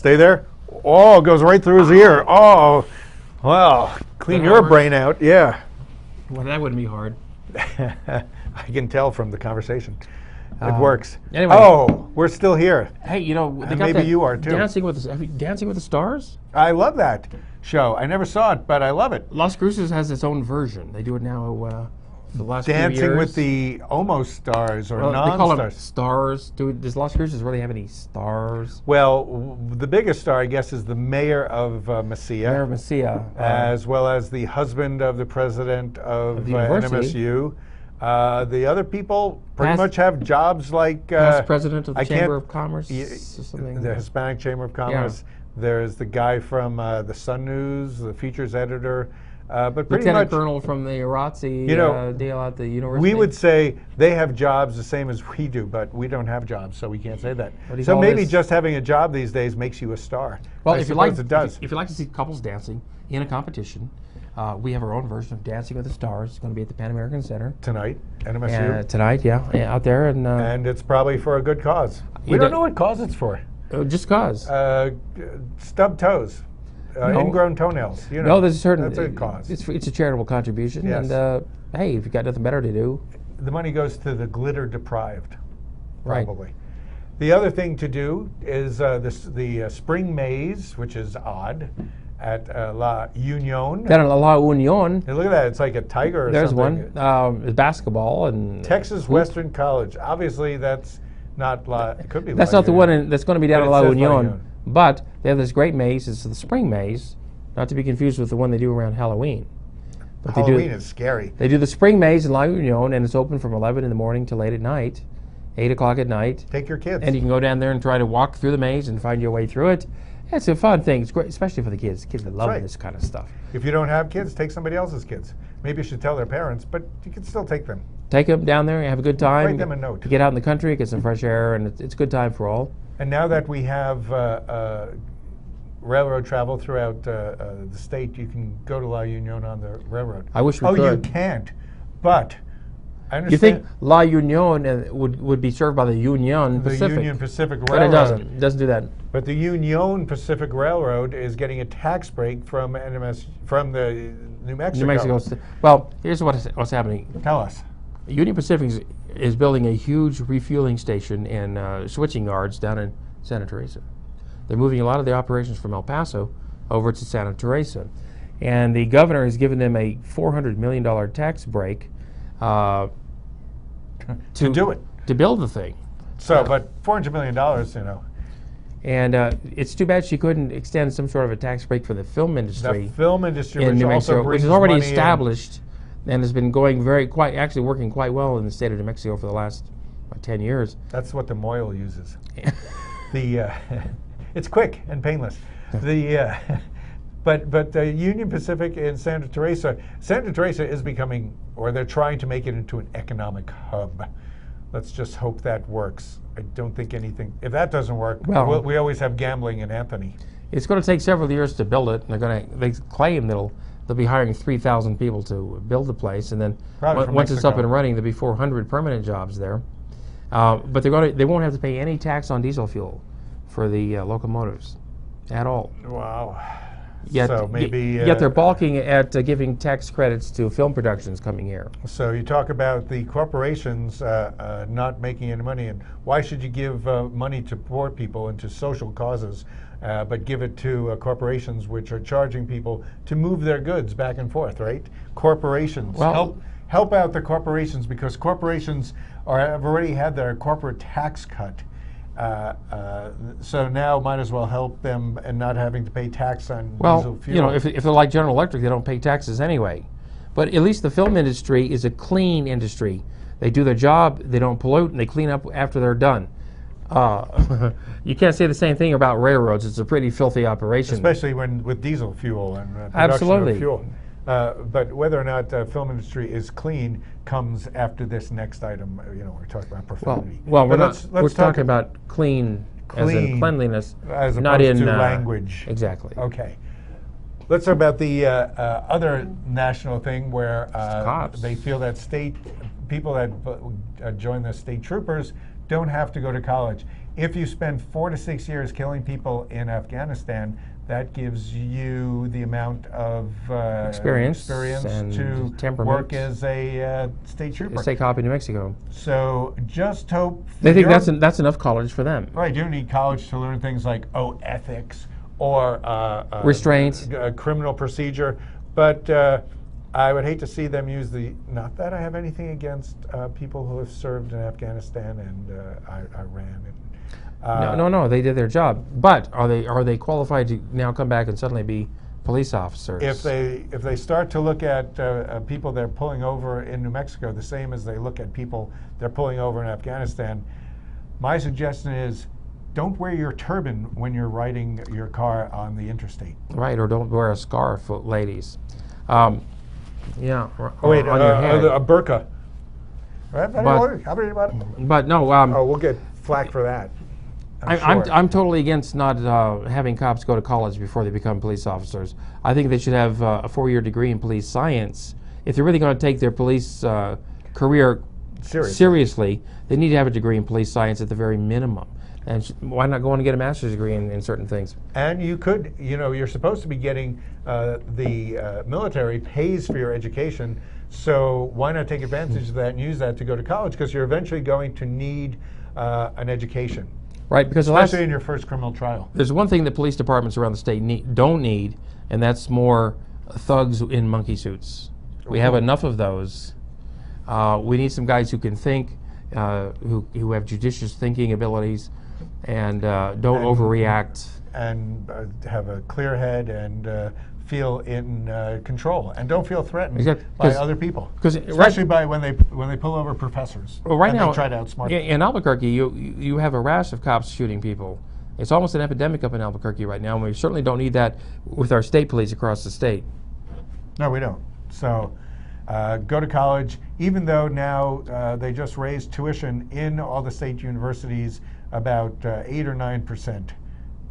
Stay there. Oh, it goes right through his ear. Oh, well, clean your brain out. Yeah. Well, that wouldn't be hard. I can tell from the conversation. It works. Anyway. Oh, we're still here. Hey, you know, they And got maybe that you are too. Dancing with the Stars? I love that show. I never saw it, but I love it. Las Cruces has its own version. They do it now the last few years. Dancing with the almost stars or non-stars. They call them stars. Does Las Cruces really have any stars? Well, the biggest star, I guess, is the mayor of Mesilla. Mayor of Mesilla. As well as the husband of the president of the university. NMSU. The other people pretty much have jobs like past president of the Chamber of Commerce or something. The Hispanic Chamber of Commerce. Yeah. There's the guy from the Sun News, the features editor. But pretty Lieutenant much, Colonel from the Irazzi deal at the university. We would say they have jobs the same as we do, but we don't have jobs, so we can't say that. So maybe just having a job these days makes you a star. Well, I suppose it does. If you like to see couples dancing in a competition, we have our own version of Dancing with the Stars. It's going to be at the Pan American Center tonight. NMSU. Tonight, out there, and it's probably for a good cause. We don't know what cause it's for. Just cause. Stubbed toes. No. Ingrown toneils. You know, no, there's a certain. That's a cause. It's a charitable contribution, yes. And hey, if you've got nothing better to do, the money goes to the glitter deprived, probably. Right. The other thing to do is the spring maze, which is odd, at La Union. Then La Union. Hey, look at that! It's like a tiger or There's something. There's one. Basketball and Texas Western College. Obviously, that's not La. It could be. That's La not Union. the one that's going to be down at La La Union. Union. But they have this great maze. It's the spring maze, not to be confused with the one they do around Halloween. But Halloween is scary. They do the spring maze in La Union, and it's open from 11 in the morning till late at night, 8 o'clock at night. Take your kids. And you can go down there and try to walk through the maze and find your way through it. It's a fun thing. It's great, especially for the kids. Kids that love this kind of stuff. If you don't have kids, take somebody else's kids. Maybe you should tell their parents, but you can still take them. Take them down there and have a good time. Write them a note. Get out in the country, get some fresh air, and it's a good time for all. And now that we have railroad travel throughout the state, you can go to La Union on the railroad. I wish we could. Oh, you can't. But I understand. You think La Union would be served by the Union Pacific? The Union Pacific Railroad. But it doesn't. It doesn't do that. But the Union Pacific Railroad is getting a tax break from from the New Mexico. New Mexico. Well, here's what's happening. Tell us. Union Pacific is building a huge refueling station and switching yards down in Santa Teresa. They're moving a lot of the operations from El Paso over to Santa Teresa. And the governor has given them a $400 million tax break to do it. To build the thing. So, but $400 million, you know. And it's too bad she couldn't extend some sort of a tax break for the film industry. The film industry, in New Mexico, which is already established and has been going actually working quite well in the state of New Mexico for the last 10 years. That's what the Moyle uses. It's quick and painless. But Union Pacific in Santa Teresa is becoming, or they're trying to make it into an economic hub. Let's just hope that works. I don't think anything. If that doesn't work, we always have gambling in Anthony. It's going to take several years to build it. And they claim they'll be hiring 3,000 people to build the place, and then once it's up and running, there'll be 400 permanent jobs there. But they won't have to pay any tax on diesel fuel for the locomotives at all. Wow. Yet, so maybe yet they're balking at giving tax credits to film productions coming here. So you talk about the corporations not making any money, and why should you give money to poor people and to social causes, but give it to corporations which are charging people to move their goods back and forth, right? Corporations. Help out the corporations, because corporations have already had their corporate tax cut. So now might as well help them and not having to pay tax on diesel fuel. You know, if they're like General Electric, they don't pay taxes anyway. But at least the film industry is a clean industry. They do their job, they don't pollute, and they clean up after they're done. You can't say the same thing about railroads. It's a pretty filthy operation. Especially with diesel fuel and production Absolutely. of fuel. But whether or not the film industry is clean comes after this next item. You know, we're talking about profanity. Well, we're talking about clean as in cleanliness, as not opposed in to language. Exactly. Okay. Let's talk about the other national thing where they feel that people that join the state troopers don't have to go to college. if you spend 4 to 6 years killing people in Afghanistan, that gives you the amount of experience and to temperament. work as a state trooper. State cop in New Mexico. So just hope. They think that's enough college for them. Right, you don't need college to learn things like ethics or restraint, criminal procedure. But I would hate to see them use the. Not that I have anything against people who have served in Afghanistan and Iran. No, they did their job. But are they qualified to now come back and suddenly be police officers? If they start to look at people they're pulling over in New Mexico the same as they look at people they're pulling over in Afghanistan, my suggestion is don't wear your turban when you're riding your car on the interstate. Right, or don't wear a scarf, ladies. Yeah. Oh wait, on your head. a burqa. Right? But no. We'll get flack for that. I'm totally against not having cops go to college before they become police officers. I think they should have a 4-year degree in police science. If they're really going to take their police career seriously, they need to have a degree in police science at the very minimum. And why not go on and get a master's degree in certain things? And you could, you're supposed to be getting, the military pays for your education, so why not take advantage of that and use that to go to college? Because you're eventually going to need an education. Right, because especially in your first criminal trial. There's one thing that police departments around the state don't need, and that's more thugs in monkey suits. We have enough of those. We need some guys who can think, who have judicious thinking abilities, and don't overreact. And have a clear head and feel in control, and don't feel threatened by other people. Especially by when they pull over professors. Well, right now, they try to outsmart them. In Albuquerque, you have a rash of cops shooting people. It's almost an epidemic up in Albuquerque right now, and we certainly don't need that with our state police across the state. No, we don't. So go to college, even though now they just raised tuition in all the state universities about 8 or 9%.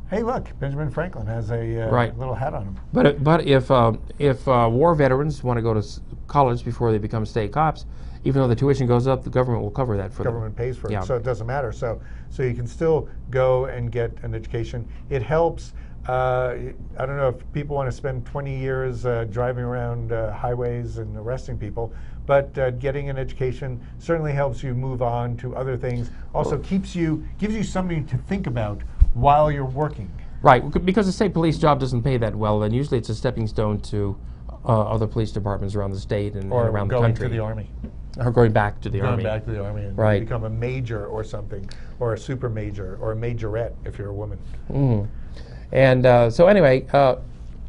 Hey, look, Benjamin Franklin has a little hat on him. But if war veterans want to go to college before they become state cops, even though the tuition goes up, the government will cover that for them. The government pays for it, so it doesn't matter. So you can still go and get an education. It helps. I don't know if people want to spend 20 years driving around highways and arresting people, but getting an education certainly helps you move on to other things. Also gives you something to think about while you're working. Right, because the state police job doesn't pay that well, and usually it's a stepping stone to other police departments around the state and around the country. Or going to the Army. Or going back to the Army. Going back to the Army and become a major or something, or a super major, or a majorette if you're a woman. And so anyway,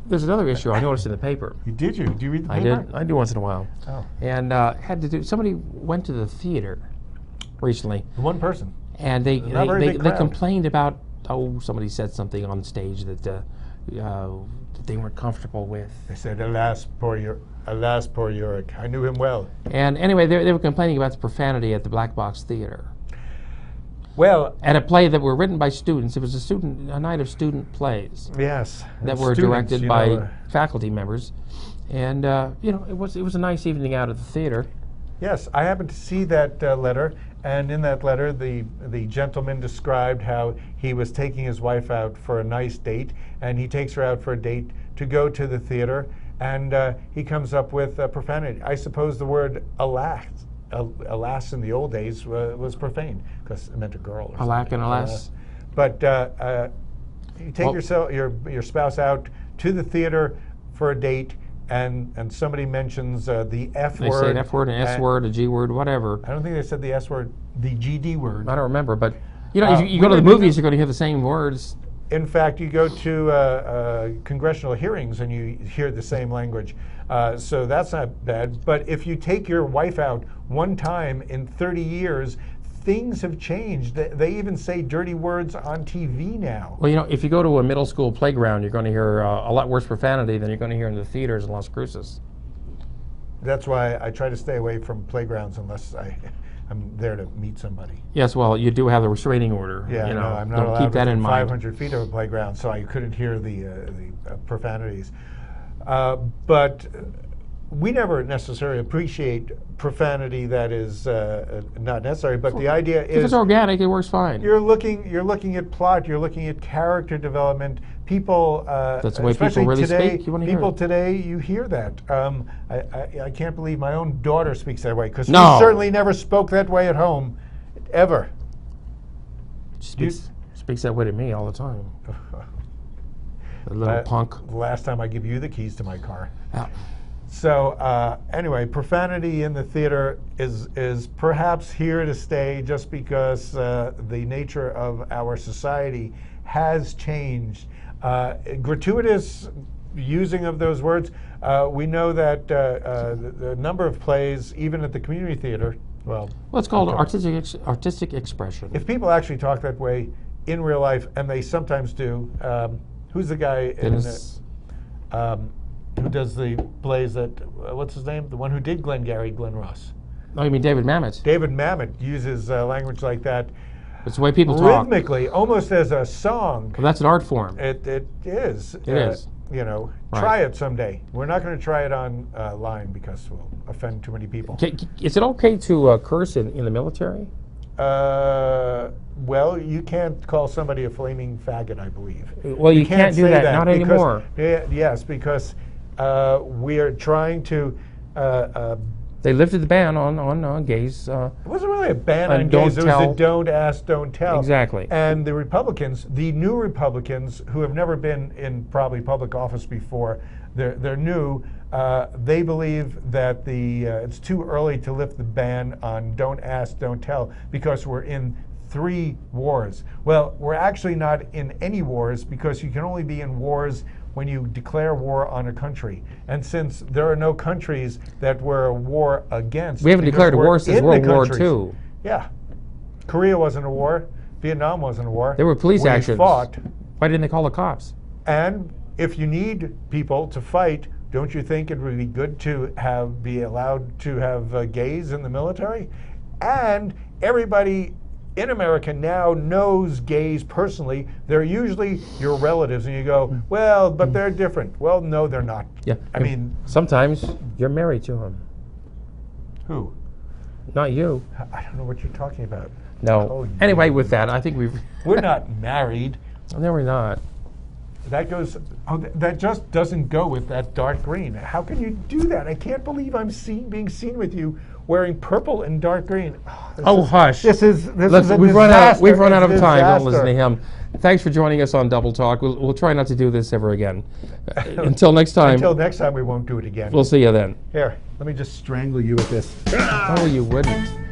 there's another issue I noticed in the paper. Did you read the paper? I do once in a while. Oh. And had to do. Somebody went to the theater recently. One person. And they complained about somebody said something on stage that they weren't comfortable with. They said, "Alas, poor Yorick. I knew him well." And anyway, they were complaining about the profanity at the Black Box Theater. Well, at a play that were written by students. It was a night of student plays. Yes, that were directed by faculty members, and it was a nice evening out at the theater. Yes, I happened to see that letter, and in that letter, the gentleman described how he was taking his wife out for a nice date, and he takes her out for a date to go to the theater, and he comes up with profanity. I suppose the word alas in the old days was profane because it meant a girl. Alack and alas. But you take your spouse out to the theater for a date, and somebody mentions the F word. They say an F word, an S word, a G word, whatever. I don't think they said the S word, the GD word. I don't remember, but if you go to the movies, you're going to hear the same words. In fact, you go to congressional hearings and you hear the same language. So that's not bad. But if you take your wife out one time in 30 years, things have changed. They even say dirty words on TV now. Well, if you go to a middle school playground, you're going to hear a lot worse profanity than you're going to hear in the theaters in Las Cruces. That's why I try to stay away from playgrounds unless I'm there to meet somebody. Yes, well, you do have the restraining order. Yeah, no, I'm not allowed keep that in 500 feet of a playground, so I couldn't hear the profanities. But we never necessarily appreciate profanity that is not necessary, but the idea is if it's organic, it works fine. You're looking at plot, you're looking at character development. People, that's the way especially people really today, speak. You want to hear people it. today, you hear that. I can't believe my own daughter speaks that way, because she No. certainly never spoke that way at home, ever. She speaks that way to me all the time. A little punk. Last time I give you the keys to my car. Yeah. So anyway, profanity in the theater is perhaps here to stay, just because the nature of our society has changed. Gratuitous using of those words, we know that the number of plays, even at the community theater, well, it's called artistic expression. if people actually talk that way in real life, and they sometimes do, who's the guy who does the plays that, what's his name? The one who did Glengarry Glen Ross. Oh, you mean David Mamet? David Mamet uses language like that. It's the way people talk. Rhythmically, almost as a song. Well, that's an art form. It is. It is. You know, Right. try it someday. We're not going to try it on line, because we'll offend too many people. Is it okay to curse in the military? Well, you can't call somebody a flaming faggot, I believe. Well, you can't do say that, not because, anymore. Yes, because we are trying to. They lifted the ban on gays. It wasn't really a ban on don't gays. It was tell. a don't ask, don't tell. Exactly. And the Republicans, the new Republicans, who have never been in probably public office before, they're new. They believe that it's too early to lift the ban on don't ask, don't tell, because we're in 3 wars. Well, we're actually not in any wars, because you can only be in wars when you declare war on a country. And since there are no countries that we're a war against. We haven't because declared a we're war since in the World War countries. II. Yeah. Korea wasn't a war. Vietnam wasn't a war. There were police We actions. fought. Why didn't they call the cops? And if you need people to fight, don't you think it would be good to be allowed to have gays in the military? And everybody in America now knows gays personally. They're usually your relatives, and you go, well, but they're different. Well, no, they're not. Yeah. I mean, sometimes you're married to him. who? Not you. I don't know what you're talking about. No. Oh, Anyway, you. with that, I think we've. We're not married. No, we're not. That goes. Oh, that just doesn't go with that dark green. How can you do that? I can't believe I'm being seen with you wearing purple and dark green. Hush. This is a We've run out. We've run out of It's a time. Don't listen to disaster. him. Thanks for joining us on Double Talk. We'll try not to do this ever again. Until next time. Until next time, we won't do it again. We'll see you then. Here, let me just strangle you with this. Oh, you wouldn't.